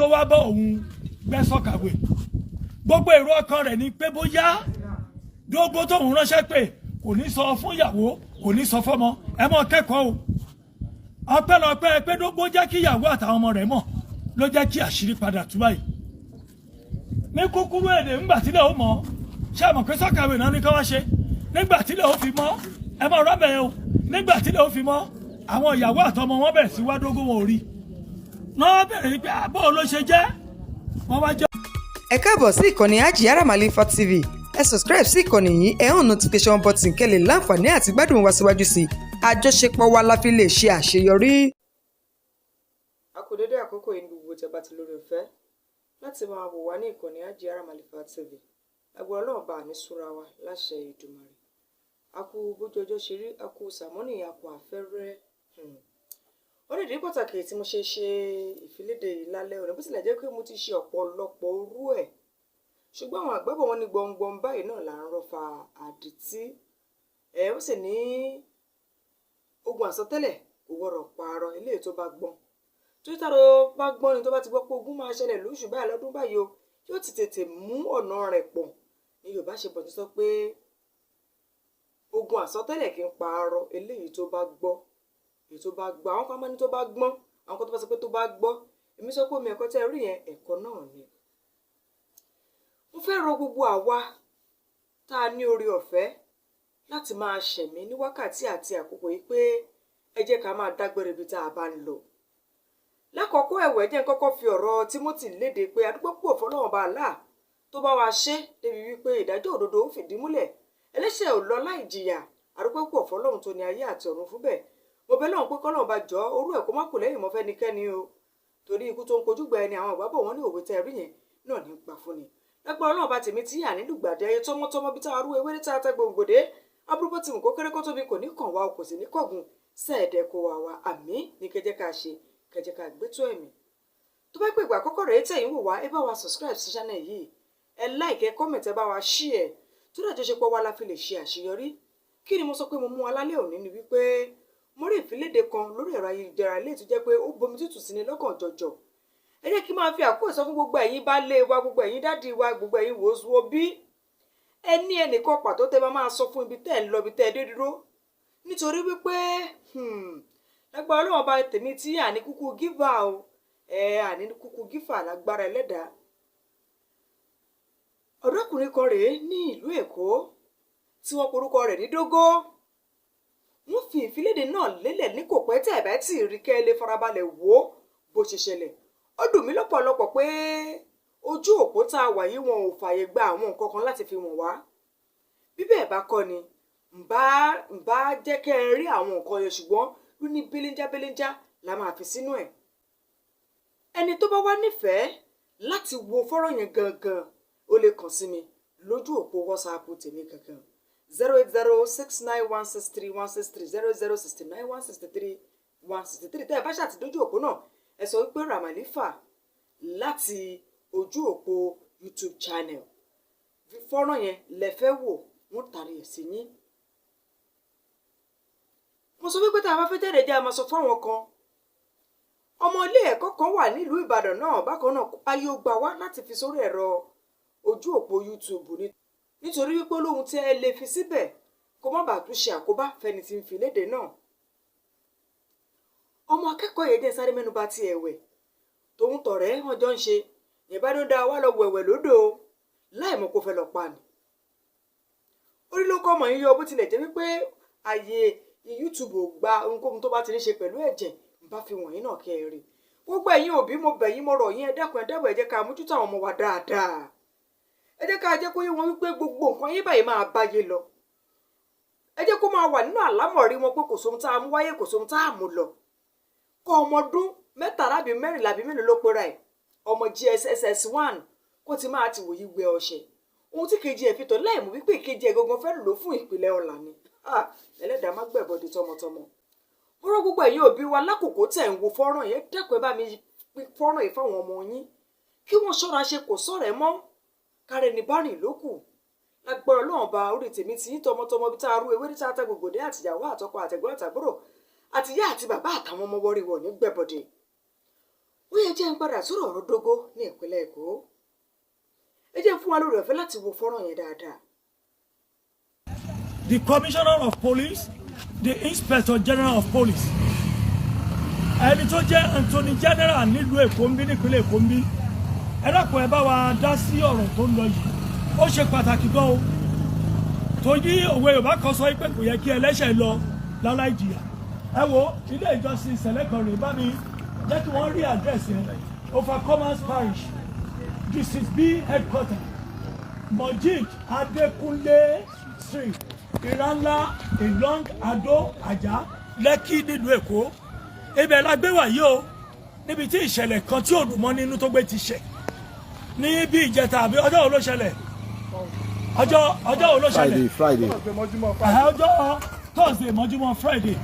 tó wá bá òun gbẹ́ sọ́kàwé gbogbo èrò ọkàn rẹ̀ ni pé bóyá Dogo tóun ránṣẹ́ pé kò ní sọ fún ìyàwó kò ní sọ fọ́mọ ẹ mọ kẹ́kọ̀ọ́ o ọpẹ́lọpẹ́ pé Dogo jẹ́ kí ìyàwó àtàwọn ọmọ rẹ̀ mọ̀ ló jẹ́ kí àṣírí padà tú báyìí ní kúkúrú èdè ńgbà tílẹ̀ ó mọ̀ ṣé àmọ̀ pé sọ́kàwé náà ní ká wá ṣe nígbà tílẹ̀ ó fi mọ́ ẹ mọ̀ rọ́bẹ̀ yẹn o nígbà tílẹ̀ ó fi mọ́ àwọn ìyàwó àtọmọ wọn bẹ̀rẹ̀ sí wá Dogo wọn ò rí náà bẹ̀rẹ̀ pé àbọ̀ ló ṣe jẹ́ wọ́n wá jẹ́. ẹ káàbọ̀ sí ìkànnì Ajah TV ẹ subscribe sí ìkànnì yìí ẹ hàn notification button kẹ́lẹ̀ láǹfààní àti gbádùn wa síwájú sí i àjọṣepọ̀ wa la fi lè ṣe àṣeyọrí. a kò dédé àkókò yìí ní gbogbo tẹ́ bá ti lórí ọ̀fẹ́ láti máa wò wá ní ìkànnì Ajah TV agbára Ọlọ́run bá ní súra wa láṣẹ Èdùmàrè a kú bójú ọjọ́ ṣe rí a kú sàmọ́nì a kú àfẹ́rẹ́ ó lè dé pàtàkì tí mo ṣe ìfiléde yìí lálẹ́ òní bó tilẹ̀ jẹ́ pé mo ti ṣe ọ̀pọ̀lọpọ̀ orú ẹ̀ ṣùgbọ́n àwọn àgbẹ̀bọ̀ wọn ní gbọ̀ngbọ̀n báyìí náà là ń rọ́fà àdìtí ó sì ní ogun àsọtẹ́lẹ̀ kò gbọ́dọ̀ pààrọ̀ eléyìí tó bá gbọ́n torí tá ló bá gbọ́n ni tó bá ti gbọ́ pé ogun máa ṣẹlẹ̀ lóṣù báyìí lọ́dún báyìí o yóò ti tètè mú ọ̀nà rẹ̀ pọ̀ ní Yorùbá ṣe bọ̀ tó sọ pé ogun àsọtẹ́lẹ̀ kì í pààrọ̀ eléyìí tó bá gbọ́ èyí tó bá gbọ́ àwọn kan máa ní tó bá gbọ́n àwọn kan tó bá sọ pé tó bá gbọ́ èmi sọ pé omi ẹ̀kọ́ tẹ́ rí yẹn ẹ̀kọ́ náà ni. mo fẹ́ rọ gbogbo àwa tá a ní oore ọ̀fẹ́ láti máa ṣẹ̀mí ní wákàtí àti àkókò yìí pé ẹ jẹ́ ká máa dágbére ibi tá a bá ń lọ. lákọ̀ọ́kọ́ ẹ̀wẹ̀ jẹ́ kọ́kọ́ fi ọ̀rọ̀ Timothy léde pé adúgbò pò fọlọ́wọ́n bá là tó bá wa ṣe débi wípé ìdájọ́ òdodo ó fìdí múlẹ̀ ẹlẹ́ṣẹ̀ ò lọ láì jìyà adúgbò pò fọlọ́run tó ní ayé àti ọ̀run fún bẹ́ẹ̀ mo bẹ̀ lọ́hùn pé kọ́lọ́hùn bá jọ orú ẹ̀ kó má kù lẹ́yìn mọ́ fẹ́nikẹ́ni o torí ikú tó ń kojú gba ẹni àwọn ìgbàbọ̀ wọn ní òwe tẹ́ rí yẹn náà ní pa fún ni lágbára Ọlọ́run bá tèmi tí yà nílùgbàdé ayé tọmọtọmọ bí tá a rú ewé ní tá a tẹ gbòǹgbòdé abúrúbọ tí kò kéré kó tóbi kò ní kàn wá o kò sì ní kọ̀gùn sẹ́ẹ̀dẹ̀ kó wà wá àmì ní kẹjẹ ká ṣe kẹjẹ ká gbé tó ẹ̀mí tó bá pè ìgbà àkọ́kọ́ rẹ̀ tẹ̀yìn wò wá ẹ bá wa subscribe sí channel yìí ẹ like ẹ comment ẹ bá wa share tó dájọ́ ṣe pọ̀ wá la fi lè ṣe àṣeyọrí kí ni mo sọ pé mo mú wa lálẹ́ òní ni wípé mo rí ìfiléde kan lórí ẹ̀rọ ayélujára lè tún jẹ́ pé ó bomi tútù sí ni lọ́kàn jọjọ ẹ jẹ́ kí n máa fi àkókò sọ fún gbogbo ẹ̀yin baálé wa gbogbo ẹ̀yin dádì wa gbogbo ẹ̀yin wòósùwò bí ẹ ní ẹnìkan pàtó tẹ́ bá máa sọ fún ibi tẹ́ ẹ lọ ibi tẹ́ ẹ dé dúró nítorí wípé lágbára Ọlọ́run ọba tèmi tí àní kúkú gífà o àní kúkú gífà lágbára Ẹlẹ́dàá ọ̀dọ́kùnrin kan rèé ní ìlú Èkó tí wọ́n porúkọ rẹ̀ ní Dogo wọ́n fi ìfiléde náà lélẹ̀ ní kò pẹ́ tẹ́ ẹ̀ bá tí ì rí kẹ́ ẹ lè farabalẹ̀ wò ó bó ṣe ṣẹlẹ̀ ó dùn mí lọ́pọ̀lọpọ̀ pé ojú òpó tá a wà yìí wọn ò fààyè gba àwọn nǹkan kan láti fi wọ̀n wá bí bẹ́ẹ̀ bá kọ́ ni ǹbá jẹ́ kẹ́ ẹ rí àwọn nǹkan yẹn ṣùgbọ́n ló ní belenja la máa fi sínú ẹ̀ ẹni tó bá wá nífẹ̀ẹ́ láti wo fọ́rọ̀ yẹn gangan ó lè kàn sí mi lójú òpó WhatsApp tèmi gangan 08069163163 08069163163 tẹ́ ẹ bá ṣàti dójú òpó náà ẹ sọ wípé Ramalifa láti ojú òpó YouTube channel fọ́nrán yẹn lẹ fẹ́ wò wọ́n tàrí ẹ̀ sí yín. mo sọ wípé tá a bá fẹ́ jáde jẹ́ a máa sọ fáwọn kan ọmọ ilé ẹ̀kọ́ kan wà nílùú Ìbàdàn náà bákan náà ayé ó gbà wá láti fi sórí ẹ̀rọ ojú òpó YouTube nítorí wípé olóhun tí ẹ lè fi síbẹ̀ kó má bàa tún ṣe àkóbá fẹ́ni tí ń fi léde náà. ọmọ akẹ́kọ̀ọ́ yẹn jẹ́ sáré mẹ́nuba ti ẹ̀wẹ̀ tòun tọ̀rẹ́ wọn jọ ń ṣe yẹn bá ló dá wá lọ wẹ̀wẹ̀ lódò láì mọ̀ kó fẹ́ lọ pa ni. orí ló kọ́ ọmọ yín yọ bó tilẹ̀ jẹ́ wípé ààyè YouTube ò gba ohunkóhun tó bá ti ní ṣe pẹ̀lú ẹ̀jẹ̀ ń bá fi wọ̀nyí náà kẹ́ ẹ rí. gbogbo ẹ̀yin òbí mo bẹ̀ yín mo rọ̀ yín ẹ dákun ẹ dábọ̀ ẹ jẹ́ ká mójútó àwọn ọmọ wa dáadáa. ẹ jẹ́ ká jẹ́ kó yé wọn wípé gbogbo nǹkan yín báyìí máa báyé lọ. ẹ jẹ́ kó máa wà nínú àlámọ̀rí wọn pé kò sóhun tá a mú wáyé kò sóhun tá a mú lọ. kọ́ ọmọ ọdún mẹ́tàlá bí mẹ́rìnlá bí mélòó ló pera ẹ̀ ọmọ GSS 1 kó ti máa ti wòye gbé ọṣẹ ohun tí kejì ẹ̀ fi tọ́ láì mú wípé ìkejì ẹ̀ gangan fẹ́ lò fún ìpìlẹ̀ ọ̀la ni Ẹlẹ́dàá má gbẹ̀bọ̀dé tọmọtọmọ. mo rọ gbogbo ẹ̀yin òbí wa lákòókò tẹ̀ ń wo fọ́nrán yẹn dẹ́kun ẹ bá mi pín fọ́nrán yìí fáwọn ọmọ yín kí wọ́n ṣọ́ra ṣe kò sọ̀rẹ́ mọ́ kárẹ́ ní bá rìn lókù lágbára Ọlọ́run bá orí tèmi tí yín tọmọtọmọ bí tá a rú ewé ní tá a tẹ gbògbòdé àtìyàwó àtọkọ àtẹ̀gbọ́n àtàbúrò àtìyá àti bàbá àtàwọn ọmọ wọrí wọ̀ ní gbẹ̀bọ̀dé. ó yẹ jẹ́ ń padà sọ̀rọ̀ ọ̀rọ̀ Dogo ní ìpínlẹ̀ Èkó ẹ jẹ́ fún wa lórí ọ̀fẹ́ láti wo fọ́nrán yẹn dáadáa. The Commissioner of Police, the Inspector General of Police, ẹni tó jẹ́ Attorney General nílùú Èkó ń bí nípínlẹ̀ Èkó ń bí ẹ dákun ẹ bá wa dá sí ọ̀rọ̀ tó ń lọ yìí ó ṣe pàtàkì gan o torí òwe Yorùbá kan sọ pé kò yẹ kí ẹlẹ́ṣẹ̀ lọ láláì jìyà ẹ wo ilé ìjọsìn ìṣẹ̀lẹ̀ kan rèé bá mi jẹ́ kí wọ́n rí àdírẹ́sì ẹ̀ Overcomers Parish District B Headquarter Mojid Adekunle Street Iranla Along Ado Ajah Lẹ́kì nílùú Èkó ibẹ̀ la gbé wà yìí o níbi tí ìṣẹ̀lẹ̀ kan tí ò dùn mọ́ nínú tó gbé ti ṣẹ̀ ní bí ìjẹta àbí ọjọ́ wo ló ṣẹlẹ̀ ọjọ́ wo ló ṣẹlẹ̀ Friday ọjọ́ Thursday mọ́júmọ́ Friday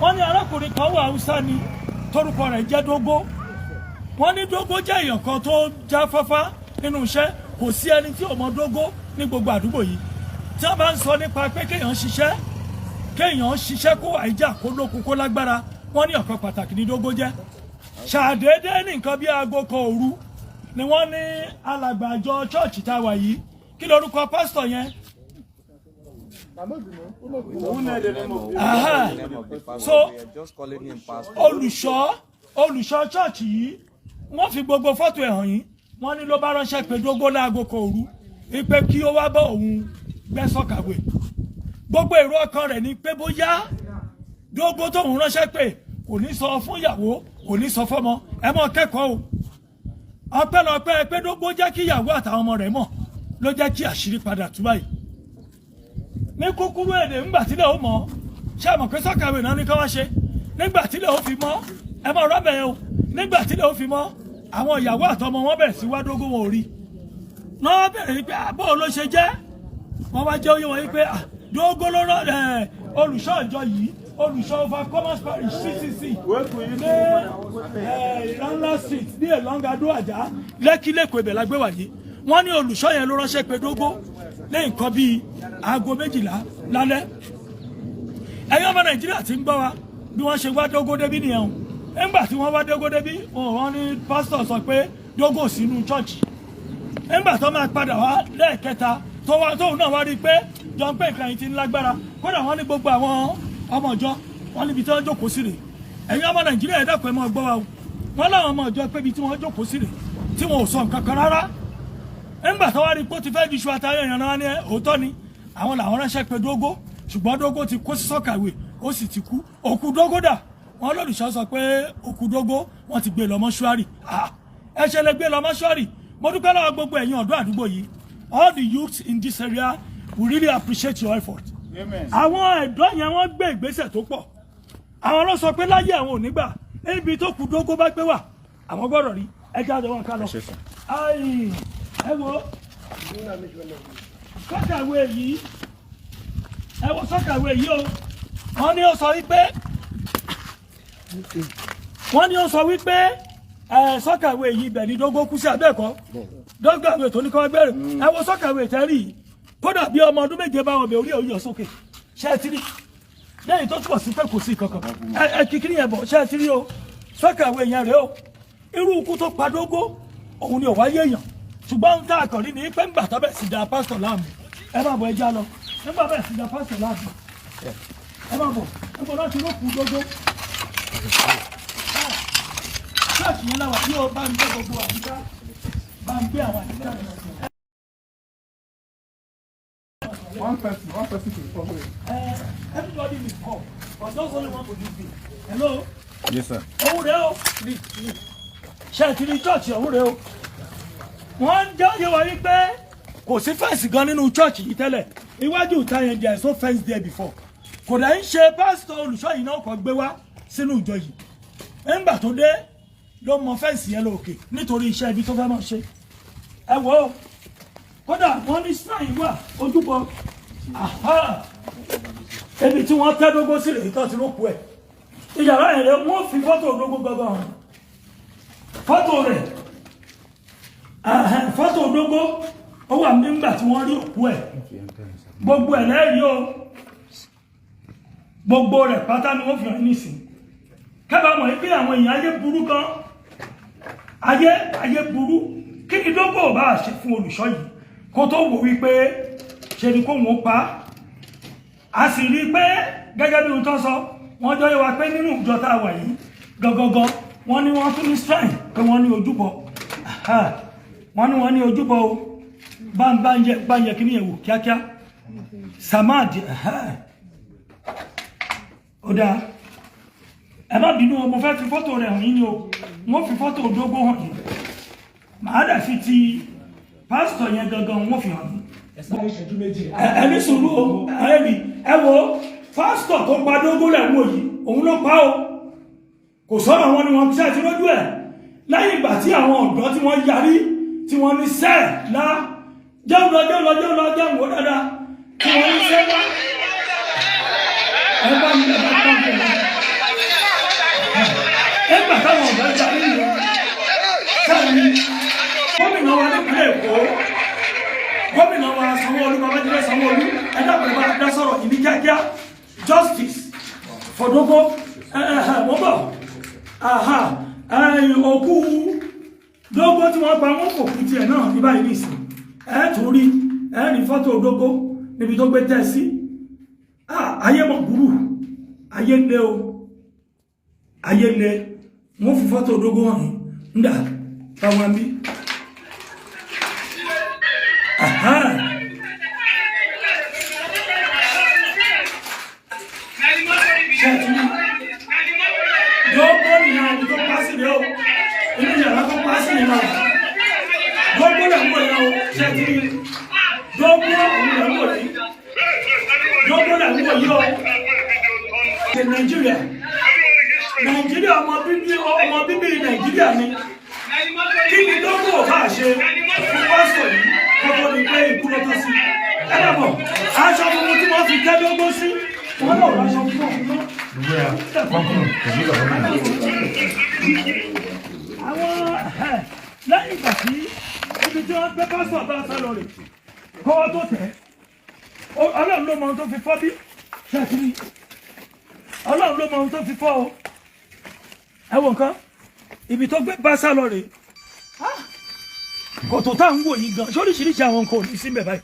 wọ́n ní arákùnrin kan wà Haúsá ni torúkọ rẹ̀ jẹ́ Dogo wọ́n ní Dogo jẹ́ èèyàn kan tó jáfáfá nínú iṣẹ́ kò sí ẹni tí ò mọ Dogo ní gbogbo àdúgbò yìí tí wọ́n bá ń sọ nípa pé kéèyàn ṣiṣẹ́ kó àìjà kó lókun kó lágbára wọ́n ní ọ̀kan pàtàkì ní Dogo jẹ́ ṣàdédé ní nǹkan bí aago kan òru ni wọ́n ní alàgbà àjọ chọ́ọ̀chì tá a wà yìí kí lorúkọ pásítọ̀ yẹn. So olùṣọ́ chọ́ọ̀chì yìí wọ́n fi gbogbo fọ́tò ẹ̀ hàn yín wọ́n ní ló bá ránṣẹ́ pé Dogo láago kan òru ipe kí ó wá bá òun gbẹ́sọ̀ kàwé gbogbo èrò ọkàn rẹ̀ ni pé bóyá Dogo tóun ránṣẹ́ pé kò ní sọ fún ìyàwó kò ní sọ fọ́mọ ẹ mọ kẹ́kọ̀ọ́ o ọpẹ́lọpẹ́ pé Dogo jẹ́ kí ìyàwó àtàwọn ọmọ rẹ̀ mọ̀ ló jẹ́ kí àṣírí padà tú báyìí ní kúkúrú èdè ńgbà tílẹ̀ ó mọ̀ ṣé àmọ̀ pé sọ́kàwé náà ní ká wá ṣe nígbà tílẹ̀ ó fi mọ́ ẹ mọ̀ rọ́bẹ̀ yẹn o nígbà tílẹ̀ ó fi mọ́ àwọn ìyàwó àtọmọ wọn bẹ̀rẹ̀ sí wá Dogo wọn ò rí náà bẹ̀rẹ̀ yìí pé àbọ̀ ló ṣe jẹ́ wọ́n wá jẹ́ oyé wọn yìí pé Dogo ló rán olùṣọ́ ìjọ yìí olùṣọ́ Overcomers Parish CCC ní Iranla Street ní Along Ado Ajah Lẹ́kì lẹ́kọ̀ọ́ ibẹ̀ la gbé wà yìí wọ́n ní olùṣọ́ yẹn ló ránṣẹ́ pé Dogo lẹ́yìn kan bíi aago 12 lálẹ́ ẹ̀yin ọmọ Nàìjíríà ti ń gbọ́ wa bí wọ́n ṣe wá Dogo débí nìyẹn o nígbà tí wọ́n wá Dogo débí wọ́n ní pásítọ̀ sọ pé Dogo sínú chọ́ọ̀chì nígbà tó máa padà wá lẹ́ẹ̀kẹta tóun náà wá rí i pé John pé nǹkan yìí ti ń lágbára kódà wọ́n ní gbogbo àwọn ọmọ ìjọ wọ́n níbi tí wọ́n jókòó sí rè ẹ̀yin ọmọ Nàìjíríà ẹ dákun ẹ máa gbọ́ wa o wọ́n láwọn ọmọ ìjọ pé ibi tí wọ́n jókòó sí rè tí wọn ò sọ nǹkan kan rárá nígbà tó wá rí i pé ó ti fẹ́ ju iṣu àtàrí èèyàn náà ní òótọ́ ni àwọn làwọn ránṣẹ́ pé Dogo ṣùgbọ́n Dogo ti kó sí sọ́kàwé ó sì ti kú òkú Dogo dà wọ́n lòdùṣọ́ sọ pé òkú Dogo wọ́n ti gbé lọ mọ́ṣúárì ẹ ṣe lè gbé lọ mọ́ṣúárì mo dúpẹ́ lọ́wọ́ gbogbo ẹ̀yin ọ̀dọ́ àdúgbò yìí all the youths in this area we really appreciate your effort. àwọn ẹ̀dọ́ yẹn wọ́n gbé ìgbésẹ̀ tó pọ̀ àwọn ló sọ pé láyé àwọn ò ní gbà ibi tó kù Dogo bá gbé wà àwọn gbọ́dọ̀ rí ẹja àjọ wọn ká lọ. ẹ wo sọ́kàwé yìí o wọ́n ní ó sọ wípé sọ́kàwé yìí ibẹ̀ ni Dogo kú sí abẹ́ẹ̀kọ́ dọ́gbàwé tó ní kọ́ bẹ̀rẹ̀ ẹ wo sọ́kàwé tẹ́rì kódà bí ọmọ ọdún méje bá wọn bẹ̀ orí òyìn sókè ṣe é tiri lẹ́yìn tó túbọ̀ sí pé kò sí kankan ẹ kíkiri yẹn bọ̀ ṣe é tiri o sọ́kàwé yẹn rèé o irú ikú tó pa Dogo òun ni ò wáyé èèyàn ṣùgbọ́n ń tá àkọ́rí ní pé ńgbà tó bẹ̀ sí da pásítọ̀ láàmú ẹ má bọ̀ ẹja lọ nígbà bẹ̀ sí da pásítọ̀ láàmú ẹ má bọ̀ ẹ bọ̀ láti rókù Dogo ṣáàṣì yẹn láwà tí ó bá ń gbé gbogbo àbíká bá ń gbé àwọn àbíká rẹ̀. One person to follow. Everybody will come, but just only one for this day. Hello? Yes, sir. Òun rẹ̀ o. Ṣé ẹ ti rí chọ́ọ̀chì òun rẹ̀ o? Wọ́n ń jẹ́ wá rí pé kò sí fẹ́ǹsì gan nínú chọ́ọ̀chì yìí tẹ́lẹ̀. Iwájú ìta yẹn there is no fence there before. Kò dẹ̀ ń ṣe pásítọ̀ olùṣọ́ yìí náà kàn gbé wá sínú ìjọ yìí. Nígbà tó dé ló mọ fẹ́ǹsì yẹn lókè nítorí iṣẹ́ ibi tó fẹ́ mọ̀ ṣe. Ẹ wò ó. Kódà wọ́n ní shrine wà ojúbọ. Ebi tí wọ́n tẹ́ Dogo sí rèé tó ti rókù ẹ̀. Ìyàrá yẹn rẹ̀ wọ́n fi fọ́tò Dogo gbọ́gbọ́ hàn. Fọ́tò rẹ̀ fọ́tò Dogo ó wà nígbà tí wọ́n rí òkú ẹ̀. Gbogbo ẹ̀ lẹ́rìí o. Gbogbo rẹ̀ pátá ni wọ́n fi hàn nísìn. Kábàámọ̀ yìí pé àwọn èèyàn ayé burú kan. ayé burú kí ni Dogo bá ṣe fún olùṣọ́ yìí kó tó wò wípé ṣe ni kó wọ́n pa á sì rí pé gẹ́gẹ́ bí ohun tó sọ wọ́n jọ yẹ wa pé nínú ìjọ tá a wà yìí gangan wọ́n ní wọ́n tún ní shrine pé wọ́n ní ojúbọ wọ́n ní wọ́n ní ojúbọ o bá ń yẹ kí ni ẹ̀wò kíákíá samad ó dáa ẹ má bínú mo fẹ́ fi fọ́tò rẹ̀ hàn yín ni o wọ́n fi fọ́tò Dogo hàn yín màá dà fi ti pásítọ̀ yẹn gangan wọ́n fi hàn yín ẹni sùúrù o ẹ wo pásítọ̀ tó pa Dogo lẹ́wọ̀n yìí òun ló pa o kò sọ̀rọ̀ wọn ni wọ́n ṣe àti lójú ẹ̀ lẹ́yìn ìgbà tí àwọn ọ̀dọ́ tí wọ́n yarí tí wọ́n ní sẹ́ẹ̀ lá jẹun lọ wò dáadáa tí wọ́n ní sẹ́ẹ̀ lá ẹ bá mi ẹgbà táwọn ọ̀dọ́ yarí yìí sẹ́ẹ̀ni gómìnà wa nípìnlẹ̀ Èkó gómìnà wa Sanwó-Olú Babájídé Sanwó-Olú ẹ̀dá pẹ̀lú bá dá sọ̀rọ̀ ìní kíákíá justice for Dogo wọ́n bọ̀ òkú Dogo tí wọ́n pa wọ́n kò kú tiẹ̀ náà ní báyìí nìsín tún rí ní fọ́tò Dogo níbi tó gbé tẹ́ sí ayé mọ̀ burú ayé lé o ayé lé wọ́n fi fọ́tò Dogo hàn yín ńdà táwọn bí Dogo ni àwọn tó pàṣẹ rẹ o inú yàrá tó pàṣẹ yẹn náà Dogo là ń bọ̀ yẹn o ṣe ti rí Dogo òun là ń bọ̀ yìí Dogo là ń bọ̀ yìí o ṣe Nàìjíríà ọmọ bíbí Nàìjíríà ni kí ni Dogo bá ṣe fún pásítọ̀ yìí kọ́kọ́ ni pé ikú ló tọ́ sí ẹ bá bọ̀ aṣọ funfun tí wọ́n fi tẹ́ Dogo sí wọ́n náà aṣọ funfun náà. Àwọn lẹ́yìn ìgbà tí ibi tí wọ́n gbé pásítọ̀ bá sá lọ rè kọ́wọ́ tó tẹ̀ Ọlọ́run ló mọ ohun tó fi fọ́ bí ṣàkiri Ọlọ́run ló mọ ohun tó fi fọ́ o ẹ wo nǹkan ibi tó gbé bá sá lọ rè kòtò tá à ń wò yìí gan ṣóríṣiríṣi àwọn nǹkan ò ní síbẹ̀ báyìí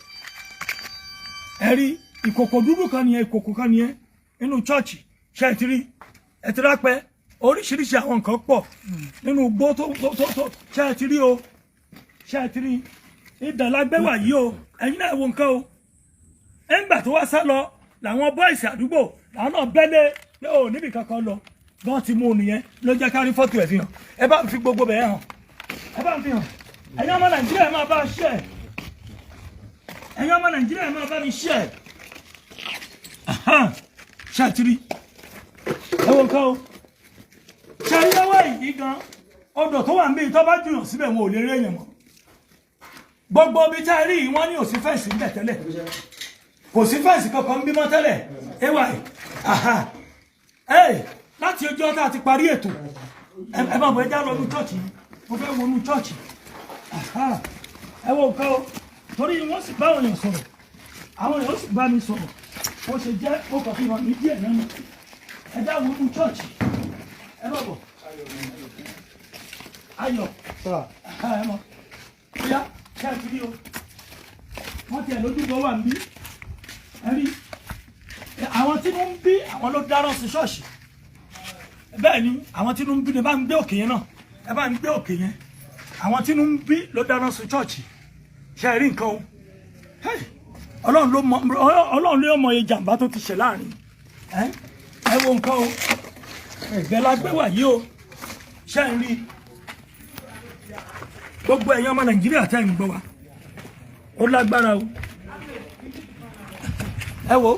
ẹ rí ìkòkò dúdú kan nìyẹn ìkòkò kan nìyẹn nínú chọ́ọ̀chì ṣẹ́ẹ̀tìrí ẹ̀tìrápẹ́ oríṣiríṣi àwọn nǹkan pọ̀ nínú igbó tó ṣẹ́ẹ̀tìrí o ṣẹ́ẹ̀tìrí ìdàlágbẹ́wà yìí o ẹ̀yin náà wo nǹkan o ẹ̀ǹgbà tó wá sá lọ làwọn bọ́ìsì àdúgbò làwọn náà bẹ́lẹ̀ pé ò níbi kankan lọ bọ́n ti mú un nìyẹn ló jẹ́ ká rí fọ́tò ẹ̀ fi hàn ẹ bá fi gbogbo bẹ̀ hàn ẹ bá fi hàn ẹ̀yin ọmọ Nàìjíríà máa bá a ṣe ẹ̀ ẹ̀yin ọmọ Nàìjíríà máa bá mi ṣe ẹ̀ ṣàtìrí ẹwọ nǹkan o ṣàríyáwó yìí gan odò tó wà ń bí tó bá jùyàn síbẹ̀ wọn ò lè rí èèyàn mọ́ gbogbo ibi tá a rí yìí wọ́n ní òsì fẹ́ǹsì níbẹ̀ tẹ́lẹ̀ kò sí fẹ́ǹsì kankan ń bímọ tẹ́lẹ̀ láti ọjọ́ tá a ti parí ètò ẹ bá bọ̀ ẹ já lọ ní chọ́ọ̀chì mo fẹ́ wọnú chọ́ọ̀chì ẹwọ nǹkan o torí wọ́n sì bá àwọn èèyàn sọ̀rọ̀ àwọn èèyàn sì bá mi sọ̀rọ̀ ó ṣe jẹ́ ó kàn fi hàn ní díẹ̀ nínú ẹ̀dá wo ní chọ́ọ̀chì ẹ bọ̀ bọ̀ ayọ̀ ẹ mọ̀ bóyá ṣe àti rí o wọ́n tiẹ̀ lójúbọ wà ń bí ẹ rí àwọn tí wọ́n ń bí àwọn ló dáràn sí ṣọ́ọ̀ṣì bẹ́ẹ̀ ni àwọn tí wọ́n ń bí ni bá ń gbé òkè yẹn náà ẹ bá ń gbé òkè yẹn àwọn tí wọ́n ń bí ló dáràn sí ṣọ́ọ̀ṣì ṣe rí nǹkan o Ọlọ́run ló mọ iye jàǹbá tó ti ṣe láàrin ẹ wo nǹkan o ẹgbẹ́ lágbé wà yìí o ṣe ń rí gbogbo ẹ̀yin ọmọ Nàìjíríà tẹ́ ń gbọ́ wa ó lágbára o ẹ wo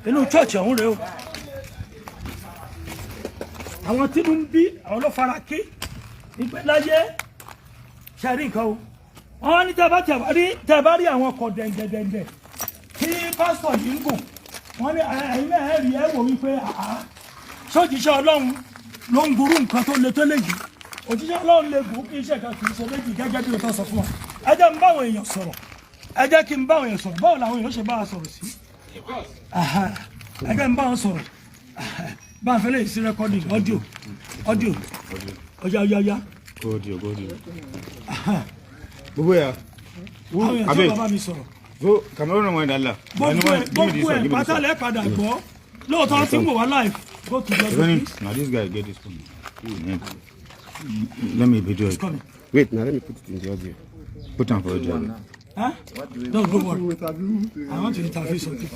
inú chọ́ọ̀chì ọ̀hún rèé o àwọn tí ń bí àwọn ló fara kí ìgbẹ́ láyé ṣe rí nǹkan o wọ́n ní tẹ́ bá rí àwọn ọkọ̀ dẹ̀ǹdẹ̀dẹ̀ǹdẹ̀ tí pásítọ̀ yìí ń gùn wọ́n ní ẹ̀yin náà ẹ̀rí ẹ̀ wò wípé ṣójíṣẹ́ Ọlọ́run ló ń gurú nǹkan tó le tó léyìí òjíṣẹ́ Ọlọ́run lè gùn kí iṣẹ́ kan kì í ṣe méjì gẹ́gẹ́ bí o tó sọ fún wa ẹ jẹ́ n bá àwọn èèyàn sọ̀rọ̀ ẹ jẹ́ kí n bá àwọn èèyàn sọ̀rọ̀ báwo làwọn èèyàn ṣe bá a sọ̀rọ̀ sí ẹ jẹ́ n bá wọn sọ̀rọ̀ bá a fẹ́ lè sí rẹ́kọ́dì ọ́díò ọ̀yà Go there. Gbogbo ya. àwọn èèyàn tí bàbá mi sọ̀rọ̀. Go, Cameroon no Allah. gbogbo ẹ̀ pátá lẹ́ padà gbọ́ lóòótọ́ tí mo wá live go to the office. Now this guy get this phone. Let me video it. Wait, now let me put it in the audio. Put on for audio. Huh? No, don't worry. I want to interview something.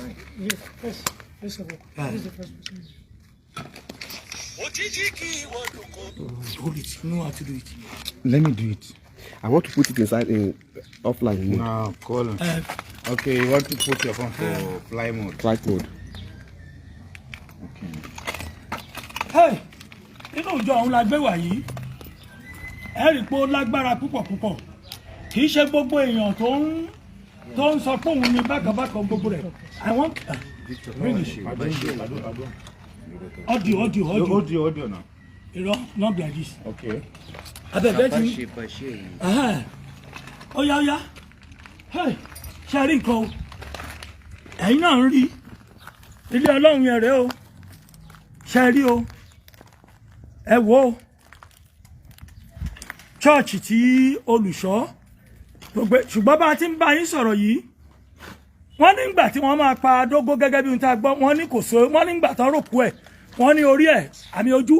Hold it. You know how to do it. Let me do it. I want to put it inside in offline mode. No, call him. Okay, you want to put your phone for flight mode. Flight mode. Okay. Hey, inú ìjọ òun la gbé wà yìí. Ẹ rí pé ó lágbára púpọ̀. Kì í ṣe gbogbo èèyàn tó ń sọ pé òun ni bákan gbogbo rẹ̀. I want bring it. Audio now. Not like this. Okay. Oya. Hey, ṣe rí nǹkan o. Ẹ̀yin náà ń rí. Ilé Ọlọ́run yẹn rèé o. Ṣe rí o. Ẹ wò ó. Church tí Oluso gbogbo ṣùgbọ́n bá ti ń bá yín sọ̀rọ̀ yìí. Wọ́n ní ìgbà tí wọ́n máa pa Dogo gẹ́gẹ́ bí ohun tá a gbọ́. Wọ́n ní kò so. Wọ́n ní ìgbà tán rògbò ẹ̀. Wọ́n ní orí ẹ̀ àmì ojú.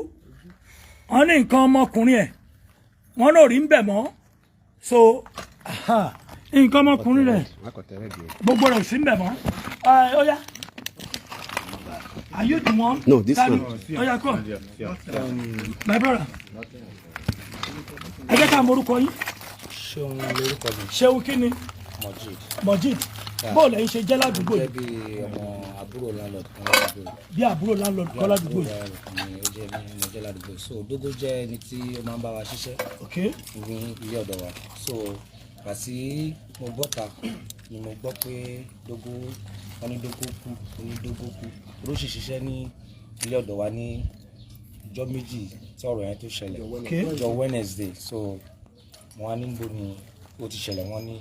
Wọ́n ní nǹkan ọmọkùnrin ẹ̀. Wọ́n náà rí ń bẹ̀ mọ́. So nǹkan ọmọkùnrin rẹ̀ gbogbo rẹ̀ ò sí ń bẹ̀ mọ́. Oya. Are you the one? No, this one. Oya, come. My brother. Ẹ jẹ́ ká morúkọ yín. Ṣeun lórúkọ mi. Ṣeun kí ni? Mojid. Bọ́ọ̀lù ẹ̀yin ṣe jẹ́ ládùúgbò yìí. Jẹ́ bí ọmọ àbúrò landlord kan ládùúgbò. Bí àbúrò landlord kan ládùúgbò yìí. Ó jẹ́ ní mo jẹ́ ládùúgbò. So Dogo jẹ́ ẹni tí ó máa ń bá wa ṣiṣẹ́. Okay. Ní ilé ọ̀dọ̀ wa. So àti mo bọ́ta ni mo gbọ́ pé Dogo wọ́n ní Dogo kú. Ló sì ṣiṣẹ́ ní ilé ọ̀dọ̀ wa ní ọjọ́ méjì tí ọ̀rọ̀ yẹn tó ṣẹlẹ̀. Ọjọ́ Wednesday. So mo wá níbo ni ó ti ṣẹlẹ̀ wọ́n ní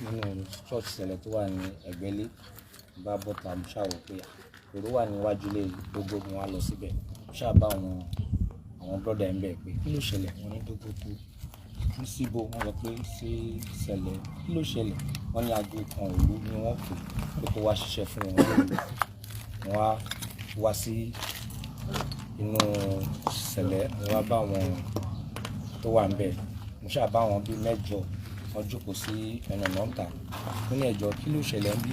nínú church ṣẹlẹ̀ tó wà ní ẹgbẹ́lé bá bọ́ta mo ṣàwọ̀ pé èrò wà níwájú ilé Dogo mo wá lọ síbẹ̀ mo ṣáà bá àwọn brọ́dà ẹ̀ ń bẹ̀ pé kí ló ṣẹlẹ̀ wọ́n ní Dogo kú ní síbò wọ́n lọ pé sí ṣẹlẹ̀ kí ló ṣẹlẹ̀ wọ́n ní aago kan òru ni wọ́n pè kó wá ṣiṣẹ́ fún wọn lóru wọ́n wá sí inú ṣẹlẹ̀ wọ́n wá bá wọn tó wà ń bẹ̀ mo ṣáà bá wọn bí mẹ́jọ wọ́n jókòó sí ẹnu ọ̀nà ńta wọ́n ní ẹ̀jọ́ kí ló ṣẹlẹ̀ ń bí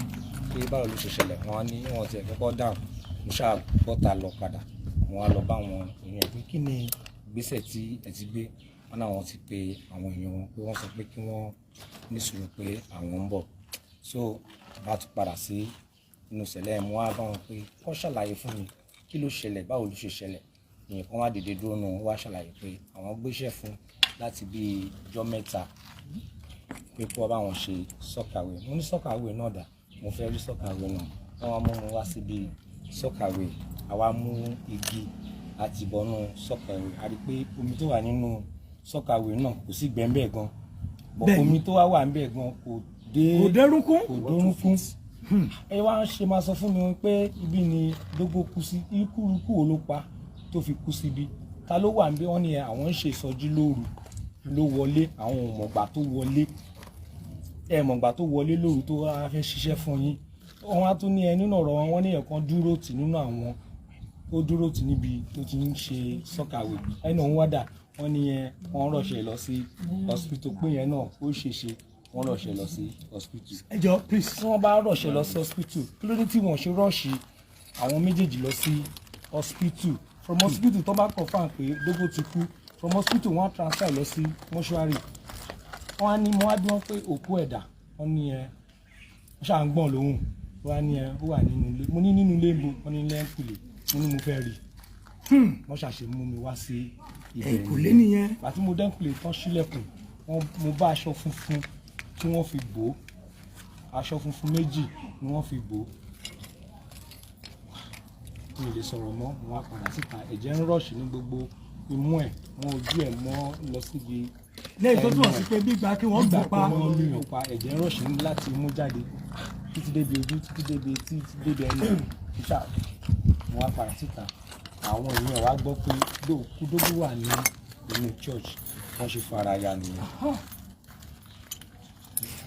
pé báwo ló ṣe ṣẹlẹ̀ wọ́n ní wọ́n ti kọ́kọ́ dáhùn mo ṣáà bọ́ta lọ padà wọ́n á lọ bá wọn èèyàn pé kí ni ìgbésẹ̀ tí ẹ ti gbé wọ́n náà wọ́n ti pe àwọn èèyàn wọn pé wọ́n sọ pé kí wọ́n ní sùúrù pé àwọn ń bọ̀ so bá tún padà sí inú ṣẹlẹ̀ mo wá bá wọn pé wọ́n ṣàlàyé fún mi kí ló ṣẹlẹ̀ báwo ló ṣe ṣẹlẹ̀ èèyàn kan wá dìde dúró náà wọ́n wá ṣàlàyé pé àwọn gbéṣẹ́ fún láti bí ọjọ́ mẹ́ta pé kó bá wọn ṣe sọ́kàwé mo ní sọ́kàwé náà dà mo fẹ́ rí sọ́kàwé náà wọ́n wá mú mi wá síbi sọ́kàwé àwa mú igi àti ìbọnú sọ́kàwé a rí pé omi tó wà nínú sọ́kàwé náà kò sí gbẹ̀ǹbẹ̀ gan omi tó wà ń bẹ̀ gan kò dórúnkún ẹ wá ṣe máa sọ fún mi pé ibi ni Dogo kú sí ikú wo ló pa tó fi kú síbi ta ló wà ń bẹ̀ wọ́n ní àwọn ń ṣe ìsọjí lóru ló wọlé àwọn ò mọ̀gbà tó wọlé mọ̀gbà tó wọlé lóru tó wá fẹ́ ṣiṣẹ́ fún yín wọ́n á tún ní nínú ọ̀rọ̀ wọn ní ẹ̀kan dúró tì nínú àwọn ó dúró tì níbi tó ti ń ṣe sọ́kàwé ẹnu òun wádà wọ́n ní wọ́n rọ̀ṣẹ̀ lọ sí hospital pé yẹn náà ó ṣèṣe wọ́n rọ̀ṣẹ̀ lọ sí hospital. ẹ jọ̀ọ́ please. tí wọ́n bá rọ̀ṣẹ̀ lọ sí hospital kí ló dé tí wọ́n ṣe rọ̀ṣì àwọn méjèèjì lọ sí hospital from hospital tó bá confirm pé Dogo ti kú from hospital wọ́n transfer lọ sí mọ́ṣúárì wọ́n á ní mo wá bí wọ́n pé òkú ẹ̀dá wọ́n ní wọ́n ṣáà ń gbọ́n lóhùn wọ́n á ní ó wà nínú ilé mo ní nínú ilé mo wọ́n ní lẹ́ńkùlé mo ní mo fẹ́ rí wọ́n ṣàṣe mú mi wá sí ìkùlé nìyẹn. àti mo dẹ́ńkùlé tán sílẹ̀kùn mo bá aṣọ funfun tí wọ́n fi bò ó aṣọ funfun méjì ni wọ́n fi bò ó mi ò lè sọ̀rọ̀ mọ́ mo wá padà síta ẹ̀jẹ̀ ń rọ̀ṣì ní gbogbo imú ẹ̀ wọ́n ojú ẹ̀ mọ́ lọ síbi lẹ́yìn tó túmọ̀ sí pé gbígbà kí wọ́n gbà pa wọ́n lùyàn pa ẹ̀jẹ̀ ń rọ̀ṣì láti mú jáde títí débi ojú títí débi etí títí débi ẹnu ìṣá mo wá padà síta àwọn èèyàn wa gbọ́ pé Dogo wà ní inú church wọ́n ṣe fara ya nìyẹn.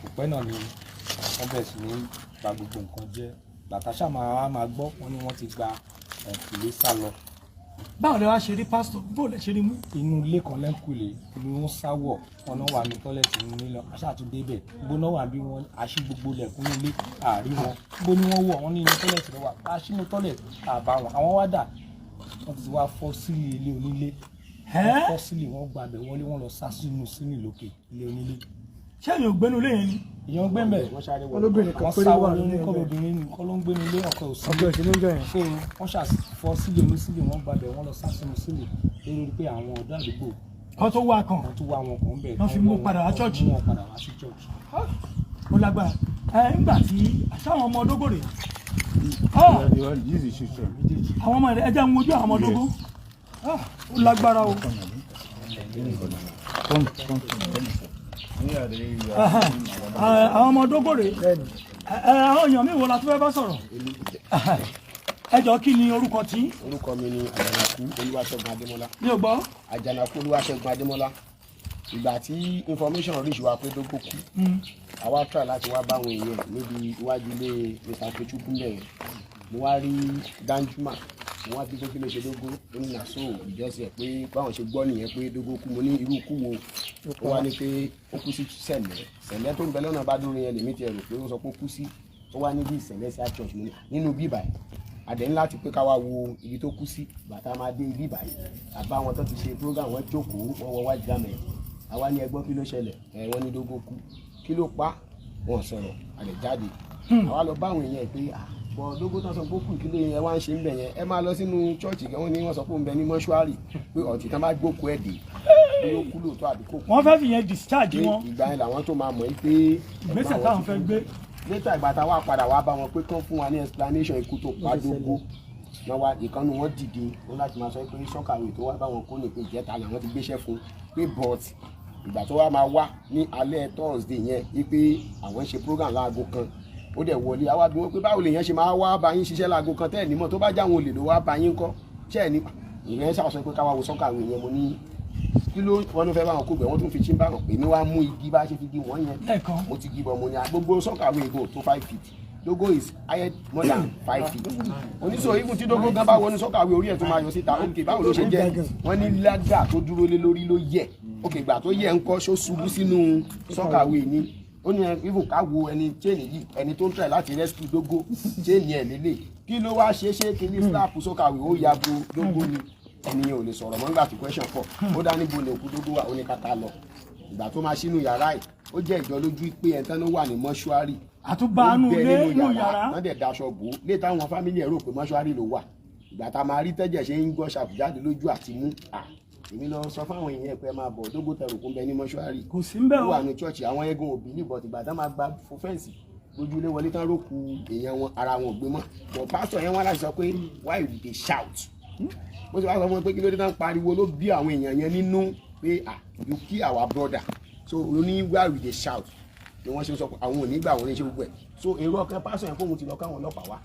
Òpẹ́ náà ni wọ́n bẹ̀rẹ̀ sí ní gba gbogbo nǹkan jẹ́. Bàtàṣà máa gbọ́ wọn ni wọ́n ti gba ẹ̀kúlé sá lọ. Báwo lẹ wá ṣe rí pásítọ̀? Bó lẹ ṣe rí mú? Inú ilé kan lẹ́kùlé ni wọ́n sáwọ̀ wọn náà wà ní tọ́lẹ̀tì nínú ilé aṣáàtúndé bẹ̀. Gbogbo náà wà bí wọ́n aṣí gbogbo lẹ̀kùn ilé àárí wọn. Gbogbo ni wọ́n wọ̀ wọ́n ní inú tọ́lẹ̀tì lọ́wọ́ aṣínú tọ́lẹ̀tì àbá wọn. Àwọn wá dà wọ́n ti wá fọ́ sílì ilé onílé. Wọ́n fọ́ sílì wọn gbàgbẹ́ wọlé wọn lọ sá sínú sílì lókè ilé onílé. Ṣé èèyàn ò gbénu ilé yẹn ni? Èèyàn gbé mbẹ̀ wọ́n ṣáré wọ̀ wọ́n sáwọ́ lórí kọ́lóbìnrin nìkan ló ń gbénu ilé ọkọ̀ òsínlẹ̀. So wọ́n ṣàfọ́ sílì onísílì wọn gbàgbẹ́ wọn lọ sá sínú sílì lórí pé àwọn ọ̀dọ́ àdúgbò wọ́n tó wá kan. wọ́n tún wá wọn kàn bẹ̀. Wọ́n fi mú padà wá ṣọ́ọ̀ṣì. Wọ́n padà wá sí ṣọ́ọ̀ṣì. Ó lágbára. Nígbà tí àṣàwọn ọmọ Dógò rè. This is sister. Àwọn ọmọ rẹ̀ ẹ jẹ́ ń wojú àwọn ọmọ Dógò. Ó lágbára o. Àwọn ọmọ Dógò rè. Àwọn èèyàn mi wo la tún fẹ́ bá sọ̀rọ̀? Ẹ jọ̀ọ́ kí ni orúkọ tí? Orúkọ mi ni Àjànàkú Olúwaṣẹ́gun Adémọ́lá. Mi ò gbọ́. Àjànàkú Olúwaṣẹ́gun Adémọ́lá. Ìgbà tí information reach wa pé Dogo kú, àwa try láti wá bá àwọn èèyàn níbi iwájú ilé Mr. Kechukwu bẹ̀rẹ̀. Mo wá rí Danjuma, mo wá bí pé kí ló ṣe Dogo, ó ní nàṣó ìjọsìn ẹ̀ pé báwọn ṣe gbọ́ nìyẹn pé Dogo kú, mo ní irú kú wo. Ó wá ní pé ó kú sí Sẹ̀lẹ̀ tó ń bẹ lọ́nà bá dúró yẹn lèmi ti rò pé ó sọ pé ó kú sí. Ó wá ní bí Celestial Church mo ní nínú bíbà yìí. Àdéhùn láti pé ká wá wo ibi tó kú sí bàtà máa dé ibi báyìí àbá wọn tó ti ṣe program wọn jókòó wọn wọ wájú gàmẹ àwa ní ẹgbọ́n kí ló ṣẹlẹ̀ wọ́n ní Dogo kú kí ló pa wọn sọ̀rọ̀ àlẹ́ jáde àwa lọ bá àwọn èèyàn pé bọ̀ Dogo tán sọ pé kú kí ló yẹn wá ń ṣe ń bẹ̀ yẹn ẹ máa lọ sínú chọ́ọ̀chì kí wọ́n ní wọ́n sọ pé ó ń bẹ ní mọ́ṣúárì pé ọ̀tí tán bá gbókù ẹ̀ dé bí ó kú lóòótọ́ àbí kò kú. Wọ́n fẹ́ fi yẹn discharge wọn. Ìgbà yẹn làwọn tó máa mọ̀ pé ìgbésẹ̀ táwọn fẹ́ gbé. Létà ìgbà táwa padà wá bá wọn pé kán fún wa ní explanation ikú tó pa Dogo náà wá ìkànnì wọn dìde wọn láti máa sọ pé sọ́kàwé tó wá báwọn kó ní pé ìjẹta làwọn ti gbéṣẹ́ fún pé but ìgbà tó wá máa wá ní alẹ́ Thursday yẹn wípé àwọn ń ṣe program láago kan ó dẹ̀ wọlé àwa bí wọ́n pé báwo lèèyàn ṣe máa wá bá yín ṣiṣẹ́ láago kan tẹ́ẹ̀ nímọ̀ tó bá jáwọn olè ló wá bá yín kọ́ ṣẹ́ ẹ̀ ní ìrẹ́ ṣàṣọ pé káwá wo sọ́kàwé yẹn mo ní kí ló wọn ló fẹ́ báwọn kó gbẹ̀ wọ́n tún fi ṣí ń bá wọn pè mí wá mú igi bá ṣe fi di wọ́n yẹn mo ti gibọ̀ mo ní gbogbo sọ́kàwé ìgò tó 5 feet Dogo is higher more than 5 feet. Oníṣòwò ibùn tí Dogo gan bá wọnú sọ́kàwé orí ẹ̀ tó máa yọ síta òkè báwo ló ṣe jẹ́ wọ́n ní lágà tó dúró lé lórí ló yẹ òkè ìgbà tó yẹ ńkọ́ ṣó ṣubú sínú sọ́kàwé ni ó ní ibùn ká wo ẹni chain yìí ẹni tó ń try láti rescue Dogo chain ẹ̀ lélẹ̀ kí ló wá ṣe kí ní slap sọ́kàwé ó ya bo Dogo ni ẹnìyẹn ò lè sọ̀rọ̀ mọ́ nígbà tí question pọ̀ ó dá níbo ni òkú Dogo wà ó ní kàkà lọ ìgbà tó máa ṣínú yàrá ẹ̀ ó jẹ́ ìjọ lójú pé ẹ̀ńtán ló wà ní mọ́ṣúárì àtúbánú lé nínú yàrá wọ́n dẹ̀ daṣọ bò ó lé táwọn fámìlì ẹ̀ rò pé mọ́ṣúárì ló wà ìgbà tá a máa rí tẹ́jẹ̀ ṣe ń gbọ́ ṣàpùjáde lójú àti mú èmi lọ sọ fáwọn èèyàn pé máa bọ̀ Dogo tẹrù kún bẹ ní mọ́ṣúárì kò sí ń bẹ̀ ó wà ní chọ́ọ̀chì àwọn eégún òbí níbọ̀ tìgbà tá máa gba fẹ́ǹsì lójú ilé wọlé tán rókù èèyàn wọn ara wọn ò gbé mọ́ bọ̀ pásítọ̀ yẹn wá láti sọ pé why you dey shout mo ti wá sọ fún wọn pé kí ló dé tán pariwo ló bí àwọn èèyàn yẹn nínú pé you kill our brother so oní why we dey shout ni wọ́n ṣe sọ pé àwọn ò ní gbà wọ́n ní ṣe gbogbo ẹ̀ so èrò ọkàn pásítọ̀ yẹn fóun ti lọ káwọn ọlọ́pàá wá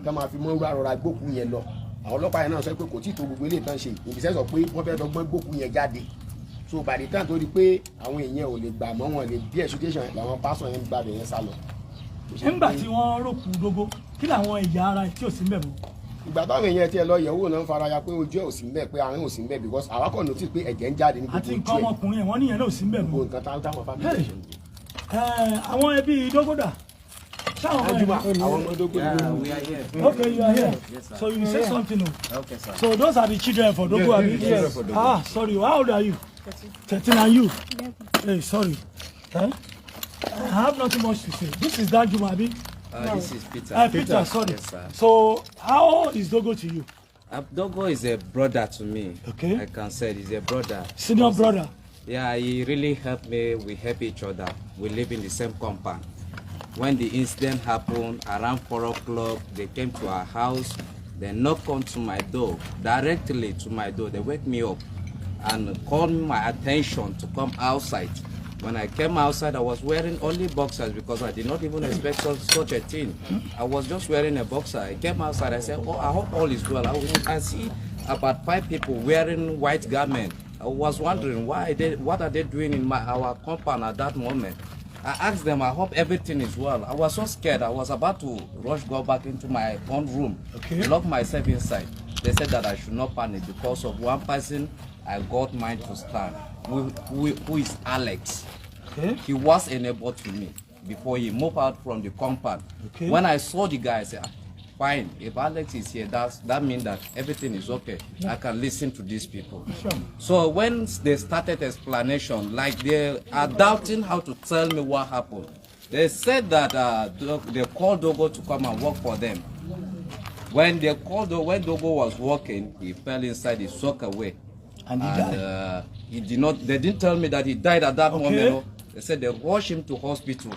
ká máa fi mọ́ rárá gbókùn yẹn lọ àwọn ọlọ́pàá yẹn náà sọ pé kò tí ì tó gbogbo ilé ìtàn ṣe ìbísẹ́ sọ pé wọ́n fẹ́ dọ́gbọ́n gbókùn yẹn jáde so by the time tó di pé àwọn èèyàn ò lè gbà mọ́ wọn lè bí education làwọn pásítọ̀ yẹn gbàgbé yẹn sá lọ. nígbà tí wọ́n rókù Dogo kí làwọn ẹ̀yà ara ẹ̀ tí ò sí ń bẹ̀ mọ́. ìgbà táwọn èèyàn tiẹ̀ lọ yẹ̀wò náà ń fara ya pé ojú ẹ̀ ò sí ń bẹ̀ pé àárín ò sí ń bẹ̀ because àwa kò notice pé ẹ̀jẹ̀ ń jáde ní gbogbo ojú ẹ̀ àti nǹkan ọmọkùnrin ẹ̀ wọ́n níyẹn náà ò sí ń bẹ̀ mọ́. gbogbo nǹkan táwọn family ṣe. àwọn ẹbí Dogo dà. Okay, you are here. Yes, so you say something. Okay, sir. So those are the children for Dogo. Yes. Sorry. How old are you? 13 and you? Hey, sorry. I have nothing much to say. This is Danjuma, Abi. This is Peter. Peter, sorry. Yes, sir. So how is Dogo to you? Dogo is a brother to me. Okay. I can say he's a brother. Senior brother. Yeah, he really helped me. We help each other. We live in the same compound. When the incident happened around 4 o'clock, they came to our house. They knocked onto my door, directly to my door. They wake me up and called my attention to come outside. When I came outside, I was wearing only boxers because I did not even expect such a thing. I was just wearing a boxer. I came outside, I said, oh, I hope all is well. I see about 5 people wearing white garments. I was wondering what are they doing in our compound at that moment. I asked them, I hope everything is well. I was so scared. I was about to go back into my own room, lock myself inside. They said that I should not panic because of one person I got mine to stand, who is Alex. He was a neighbor to me before he moved out from the compound. When I saw the guy, I said, fine, if Alex is here, that means that everything is okay. I can listen to these people. So when they started explanation, like they are doubting how to tell me what happened. They said that they called Dogo to come and work for them. When Dogo was working, he fell inside, he soaked away. And he died. They didn't tell me that he died at that moment. They said they rushed him to hospital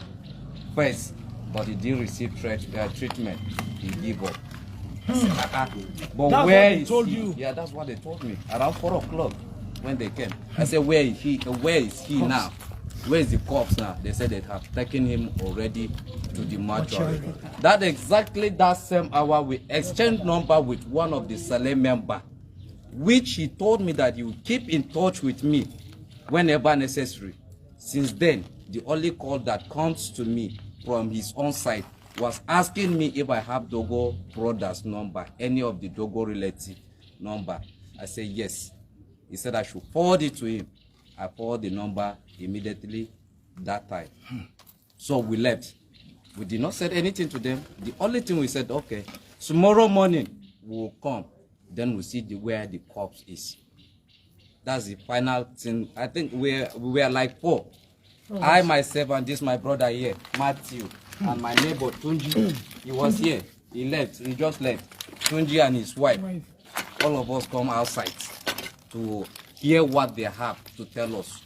first, but he didn't receive treatment. He gave up. But that's where what they told you? Yeah, that's what they told me. Around 4 o'clock when they came. I said, where is he now? Where is the corpse now? They said they have taken him already to the mortuary. That exactly that same hour we exchanged number with one of the Salem member, which he told me that he would keep in touch with me whenever necessary. Since then, the only call that comes to me from his own side was asking me if I have Dogo brother's number, any of the Dogo relative number. I said yes. He said I should forward it to him. I forwarded the number immediately that time. So we left. We did not say anything to them. The only thing we said, okay, tomorrow morning we'll come. Then we'll see where the corpse is. That's the final thing. I think we were like 4. I myself and this my brother here, Matthew, and my neighbor Tunji. He was here. He left. He just left. Tunji and his wife. All of us come outside to hear what they have to tell us.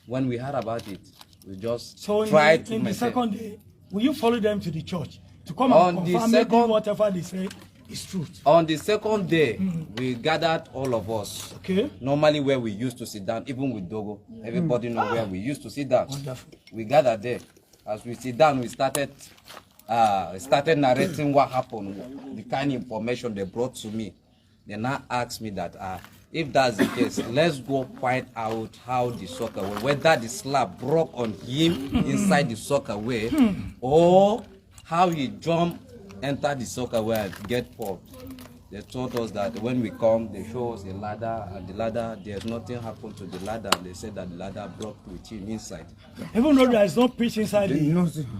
When we heard about it, we just tried to. In the second day, will you follow them to the church to come and confirm maybe whatever they say is truth? On the second day, we gathered all of us. Normally where we used to sit down, even with Dogo, everybody know where we used to sit down. Wonderful. We gathered there. As we sit down, we started narrating what happened, the kind of information they brought to me. They now asked me that if that's the case, let's go find out how the soccer way, whether the slab broke on him inside the soccer way, or how he jumped, entered the soccer way and get popped. They told us that when we come, they show us a ladder, and the ladder, there's nothing happened to the ladder. They said that the ladder broke with him inside. Even though there is no pitch inside it.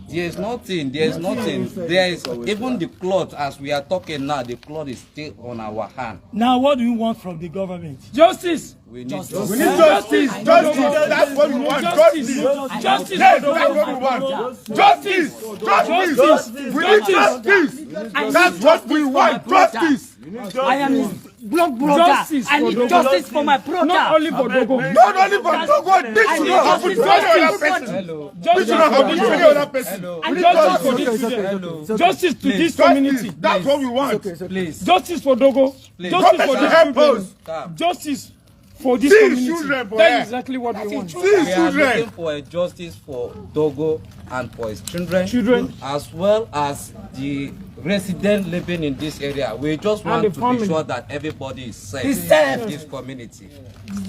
There's nothing. There is even the cloth, as we are talking now, the cloth is still on our hand. Now, what do you want from the government? Justice. We need justice. justice. We need justice. Justice. That's what we want. Justice. Justice. Yes, that's what we want. Justice. Justice. We need justice. That's what we want. Justice. I am his blood brother. I need justice for my brother. Not only for Dogo. Not only for Dogo. This should not happen to any other person. This should not happen to any other person. Justice for this children. Justice to this community. That's what we want. Please. Justice for Dogo. Justice for this children. Justice for this community. That's exactly what we want. We are looking for a justice for Dogo and for his children, as well as the residents living in this area. We just want to be sure that everybody is safe in this community.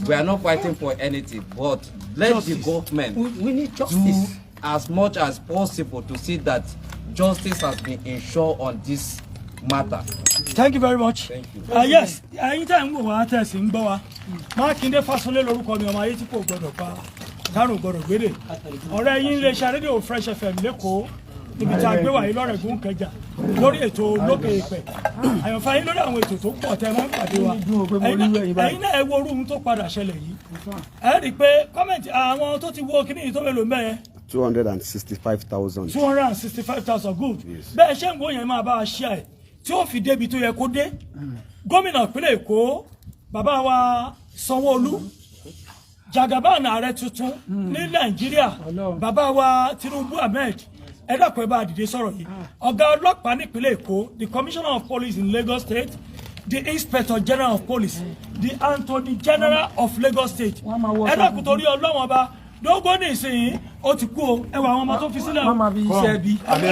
We are not fighting for anything, but let the government we need justice. do as much as possible to see that justice has been ensured on this matter. Thank you very much. Thank you. Yes, anytime we want to sing Boa, Makinde Fasole lórúkọ mi ọmọ ayé tí kò gbọdọ̀ pa, taro gbọdọ̀ gbede. Ọ̀rẹ́ yín lè ṣe rédíò Fresh FM lẹ́kọ̀ọ́ níbi tí a gbé wà yìí lọ́rẹ̀gùn Kẹjà lórí ètò lókè ìpẹ́. Àyànfà yín lórí àwọn ètò tó pọ̀ tẹ́ máa ń pàdé wa. Ẹ̀yin náà ẹ wo orú tó padà ṣẹlẹ̀ yìí. Ẹ rí i pé kọ́mẹ̀ntì àwọn tó ti wo kíní yìí tó mélòó mẹ́ẹ̀. 265,000. 265,000 good. Bẹ́ẹ̀ ṣé ń wo yẹn máa bá a ṣí ẹ̀ tí ó fi débi tó yẹ kó dé. Gómìnà ìpínlẹ̀ Èkó bàbá wa Sanwó-Olú Jagaban ààrẹ tuntun ní Nàìjíríà bàbá wa Tinubu Ahmed ẹ dákun ẹ bá dìde sọ̀rọ̀ yìí. Ọ̀gá ọlọ́pàá nípínlẹ̀ Èkó, the Commissioner of Police in Lagos State, the Inspector General of Police, the Attorney General of Lagos State. Ẹ dákun torí Ọlọ́run ọba Dogo ní ìsìn ó ti kú o. Ẹ wá àwọn ọmọ tó fi sílẹ̀ o. Ẹ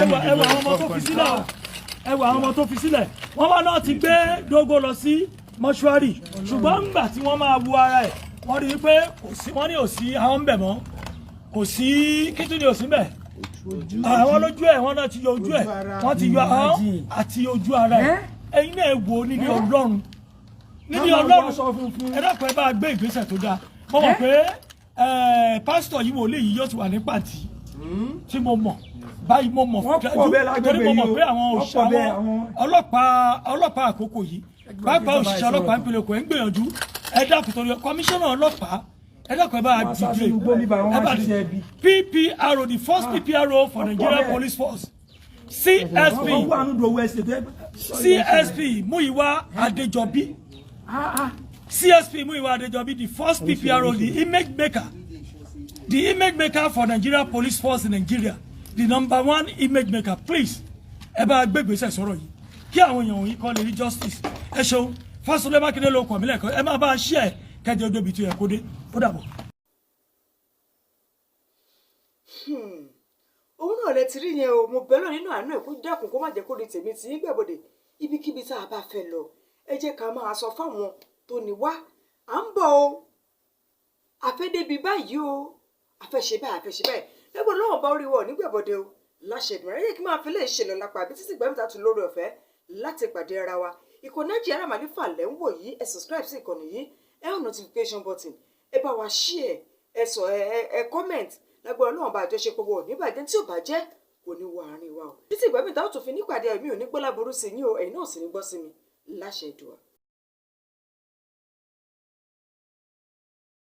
wá àwọn ọmọ tó fi sílẹ̀ o. Ẹ wá àwọn ọmọ tó fi sílẹ̀. Wọ́n wá náà ti gbé Dogo lọ sí mọ́ṣúárì ṣùgbọ́n nígbà tí wọ́n máa wo ara ẹ̀ wọ́n rí i pé kò sí wọ́n ní òsì àwọn ń bẹ̀ mọ́ kò sí kítú ni òsì ń bẹ̀ àwọn lójú ẹ̀ wọ́n náà ti yọ ojú ẹ̀ wọ́n ti yọ ahọ́n àti ojú ara ẹ̀ ẹ̀yin náà wò nílé Ọlọ́run nílé Ọlọ́run ẹ dákun ẹ bá gbé ìgbésẹ̀ tó dáa mo mọ̀ pé pásítọ̀ yìí wòlíì yìí yóò ti wà ní pàǹtí tí mo mọ̀ báyìí mo mọ̀ torí mo mọ̀ pé àwọn ọlọ́pàá àkókò yìí pàápàá òṣìṣẹ́ ọlọ́pàá ìpínlẹ̀ Èkó ẹ̀ ń gbìyànjú ẹ dákun torí kọmíṣánná ọlọ́pàá ẹ dákun ẹ bá dìde ẹ bá dìde PPRO the first PPRO for Nigeria Police Force CSP Muyiwa Adejobi CSP Muyiwa Adejobi the first PPRO the image maker for Nigeria Police Force in Nigeria the #1 image maker please ẹ bá gbégbèsè sọ̀rọ̀ yìí kí àwọn èèyàn yìí kọ́ lè rí justice ẹ ṣeun Fáṣọlá Mákindé ló kàn mí lẹ́kọ̀ọ́ ẹ máa bá a ṣí ẹ̀ kẹjọ odòbí tó yẹ kó dé ó dàbọ̀. òun náà lè ti rí yẹn o mo bẹ̀rẹ̀ nínú àánú ẹ̀ kó dákun kó má jẹ́ kó rí tèmi tí í gbẹ̀bọ̀dẹ̀ ibikíbi tá a bá fẹ́ lọ ẹ jẹ́ ká máa sọ fáwọn tó ní wá à ń bọ̀ o àfẹ́débi báyìí o àfẹ́ṣe báyìí lẹ́gbọ̀n náà bá orí wọ̀ nígbẹ̀bọ̀dẹ̀ o láṣẹ ìdùnnú ẹ kí máa fi lè ṣẹlẹ̀ lápá àbí títí gbẹ́mìtà tún lórí ọ̀fẹ́ láti pàdé ara wa ìkànnì Ajah Aramalifa lẹ́ ń wò yìí ẹ subscribe sí ìkànnì yìí ẹ hàn notification button ẹ bá wa share ẹ sọ ẹ comment lágbára náà bá àjọṣepọ̀ wọ̀ níbàjẹ́ tí ò bá jẹ́ kò ní wọ àárín wa o títí gbẹ́mìtà ó tún fi nípàdé ẹ̀mí ò ní gbọ́lá burú sí yín o ẹ̀yin náà sì ní gbọ́ sí mi láṣẹ ìdùnnú.